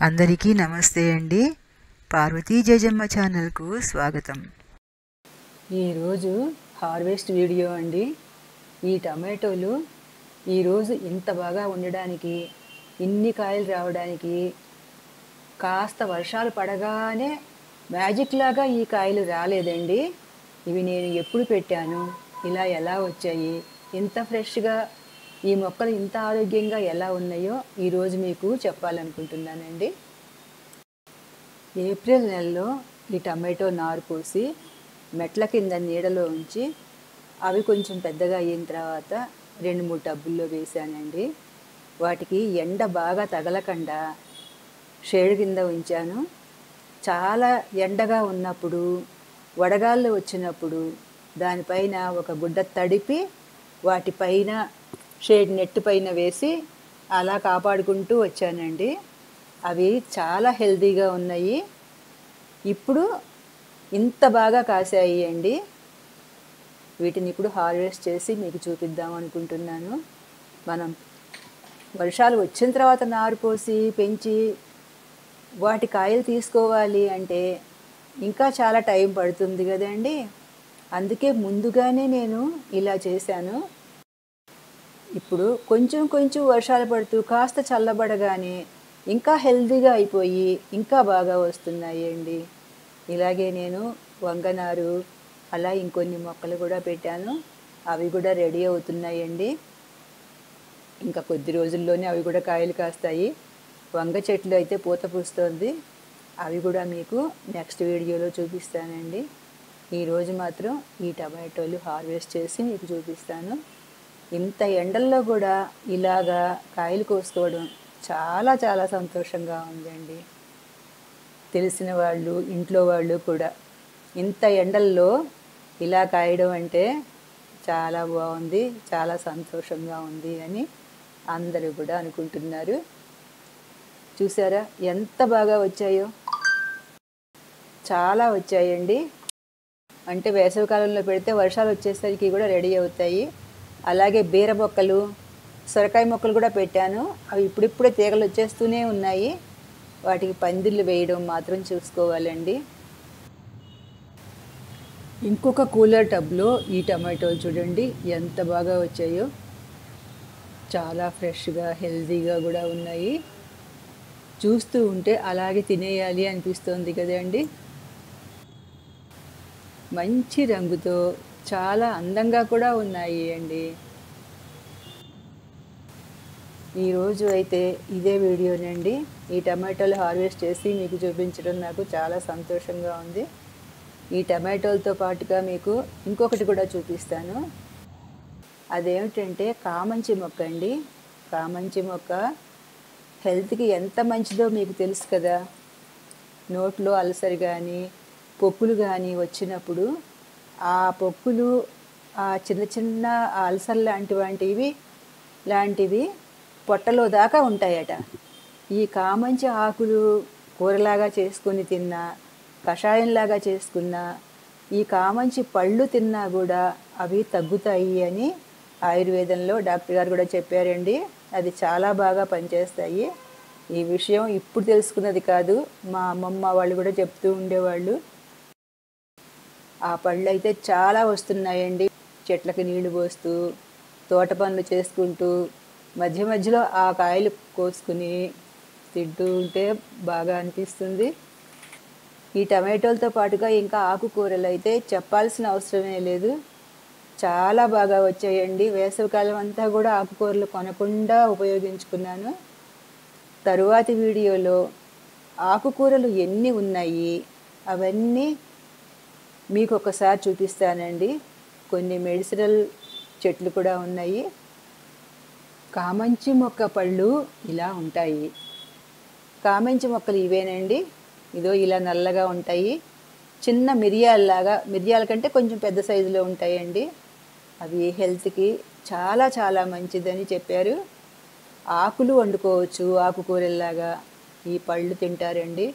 అందరికీ నమస్తే అండి. పార్వతీ జయజమ్మ ఛానల్కు స్వాగతం. ఈరోజు హార్వెస్ట్ వీడియో అండి. ఈ టమాటోలు ఈరోజు ఇంత బాగా ఉండడానికి, ఇన్ని కాయలు రావడానికి కాస్త వర్షాలు పడగానే మ్యాజిక్ లాగా ఈ కాయలు రాలేదండి. ఇవి నేను ఎప్పుడు పెట్టాను, ఇలా ఎలా వచ్చాయి, ఇంత ఫ్రెష్గా ఈ మొక్కలు ఇంత ఆరోగ్యంగా ఎలా ఉన్నాయో ఈరోజు మీకు చెప్పాలనుకుంటున్నానండి. ఏప్రిల్ నెలలో ఈ టమాటో నారు పోసి మెట్ల కింద నీడలో ఉంచి అవి కొంచెం పెద్దగా అయిన తర్వాత 2-3 టబ్బుల్లో వేసానండి. వాటికి ఎండ బాగా తగలకుండా షేడ్ కింద ఉంచాను. చాలా ఎండగా ఉన్నప్పుడు, వడగాళ్ళు వచ్చినప్పుడు దానిపైన ఒక గుడ్డ తడిపి వాటిపైన షేడ్ నెట్ పైన వేసి అలా కాపాడుకుంటూ వచ్చానండి. అవి చాలా హెల్తీగా ఉన్నాయి. ఇప్పుడు ఇంత బాగా కాసాయి అండి. వీటిని ఇప్పుడు హార్వెస్ట్ చేసి మీకు చూపిద్దాం అనుకుంటున్నాను. మనం వర్షాలు వచ్చిన తర్వాత నారు పోసి పెంచి వాటి కాయలు తీసుకోవాలి అంటే ఇంకా చాలా టైం పడుతుంది కదండి. అందుకే ముందుగానే నేను ఇలా చేశాను. ఇప్పుడు కొంచెం కొంచెం వర్షాలు పడుతూ కాస్త చల్లబడగానే ఇంకా హెల్తీగా అయిపోయి ఇంకా బాగా వస్తున్నాయి అండి. ఇలాగే నేను వంగనారు అలా ఇంకొన్ని మొక్కలు కూడా పెట్టాను. అవి కూడా రెడీ అవుతున్నాయండి. ఇంకా కొద్ది రోజుల్లోనే అవి కూడా కాయలు కాస్తాయి. వంగ చెట్లు అయితే పూత పూస్తోంది. అవి కూడా మీకు నెక్స్ట్ వీడియోలో చూపిస్తానండి. ఈరోజు మాత్రం ఈ టమాటోలు హార్వెస్ట్ చేసి మీకు చూపిస్తాను. ఇంత ఎండల్లో కూడా ఇలాగా కాయలు కోసుకోవడం చాలా చాలా సంతోషంగా ఉందండి. తెలిసిన వాళ్ళు, ఇంట్లో వాళ్ళు కూడా ఇంత ఎండల్లో ఇలా కాయడం అంటే చాలా బాగుంది, చాలా సంతోషంగా ఉంది అని అందరూ కూడా అనుకుంటున్నారు. చూసారా ఎంత బాగా వచ్చాయో, చాలా వచ్చాయండి. అంటే వేసవికాలంలో పెడితే వర్షాలు వచ్చేసరికి కూడా రెడీ అవుతాయి. అలాగే బీర మొక్కలు, సొరకాయ మొక్కలు కూడా పెట్టాను. అవి ఇప్పుడిప్పుడే తీగలు వచ్చేస్తూనే ఉన్నాయి. వాటికి పందిళ్ళు వేయడం మాత్రం చూసుకోవాలండి. ఇంకొక కూలర్ టబ్లో ఈ టమాటోలు చూడండి ఎంత బాగా వచ్చాయో. చాలా ఫ్రెష్గా హెల్తీగా కూడా ఉన్నాయి. చూస్తూ ఉంటే అలాగే తినేయాలి అనిపిస్తుంది కదండి. మంచి రంగుతో చాలా అందంగా కూడా ఉన్నాయి అండి. ఈరోజు అయితే ఇదే వీడియోనండి. ఈ టమాటోలు హార్వెస్ట్ చేసి మీకు చూపించడం నాకు చాలా సంతోషంగా ఉంది. ఈ టమాటోలతో పాటుగా మీకు ఇంకొకటి కూడా చూపిస్తాను. అదేమిటంటే కామంచి మొక్క అండి. కామంచి మొక్క హెల్త్కి ఎంత మంచిదో మీకు తెలుసు కదా. నోట్లో అల్సర్ కానీ, పొక్కులు కానీ వచ్చినప్పుడు ఆ పొక్కులు, ఆ చిన్న చిన్న అల్సర్ లాంటివి పొట్టలో దాకా ఉంటాయట. ఈ కామంచి ఆకులు కూరలాగా చేసుకొని తిన్నా, కషాయంలాగా చేసుకున్నా, ఈ కామంచి పళ్ళు తిన్నా కూడా అవి తగ్గుతాయి అని ఆయుర్వేదంలో డాక్టర్ గారు కూడా చెప్పారండి. అది చాలా బాగా పనిచేస్తాయి. ఈ విషయం ఇప్పుడు తెలుసుకున్నది కాదు, మా అమ్మమ్మ వాళ్ళు కూడా చెప్తూ ఉండేవాళ్ళు. ఆ పళ్ళు అయితే చాలా వస్తున్నాయండి. చెట్లకి నీళ్లు పోస్తూ, తోట పనులు చేసుకుంటూ, మధ్య మధ్యలో ఆ కాయలు కోసుకుని తింటూ ఉంటే బాగా అనిపిస్తుంది. ఈ టమాటోలతో పాటుగా ఇంకా ఆకుకూరలు అయితే చెప్పాల్సిన అవసరమే లేదు. చాలా బాగా వచ్చాయండి. వేసవికాలం అంతా కూడా ఆకుకూరలు కొనకుండా ఉపయోగించుకున్నాను. తరువాతి వీడియోలో ఆకుకూరలు ఎన్ని ఉన్నాయి అవన్నీ మీకు ఒకసారి చూపిస్తానండి. కొన్ని మెడిసినల్ చెట్లు కూడా ఉన్నాయి. కామంచి మొక్క పళ్ళు ఇలా ఉంటాయి. కామంచి మొక్కలు ఇవేనండి. ఇదో ఇలా నల్లగా ఉంటాయి. చిన్న మిరియాల కంటే కొంచెం పెద్ద సైజులో ఉంటాయండి. అవి హెల్త్కి చాలా చాలా మంచిదని చెప్పారు. ఆకులు వండుకోవచ్చు ఆకుకూరల్లాగా. ఈ పళ్ళు తింటారండి.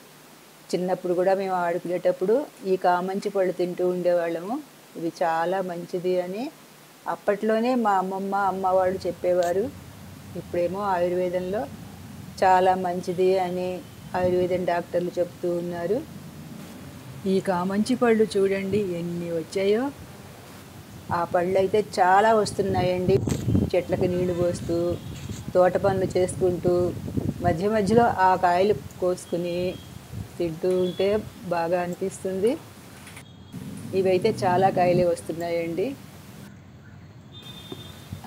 చిన్నప్పుడు కూడా మేము ఆడుకునేటప్పుడు ఈ కామంచి పళ్ళు తింటూ ఉండేవాళ్ళము. ఇది చాలా మంచిది అని అప్పట్లోనే మా అమ్మ వాళ్ళు చెప్పేవారు. ఇప్పుడేమో ఆయుర్వేదంలో చాలా మంచిది అని ఆయుర్వేదం డాక్టర్లు చెప్తూ ఉన్నారు. ఈ కామంచి పళ్ళు చూడండి ఎన్ని వచ్చాయో. ఆ పళ్ళు అయితే చాలా వస్తున్నాయండి. చెట్లకి నీళ్లు పోస్తూ తోట పనులు చేసుకుంటూ మధ్య మధ్యలో ఆ కాయలు కోసుకుని తింటూ ఉంటే బాగా అనిపిస్తుంది. ఇవైతే చాలా కాయలే వస్తున్నాయండి.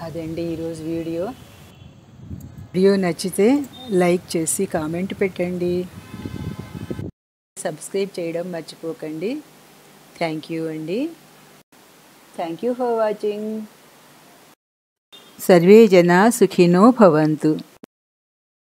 అదండి ఈరోజు వీడియో నచ్చితే లైక్ చేసి కామెంట్ పెట్టండి. సబ్స్క్రైబ్ చేయడం మర్చిపోకండి. థ్యాంక్ యూ అండి. Thank you for watching. Survey జనా సుఖినో భవంతు.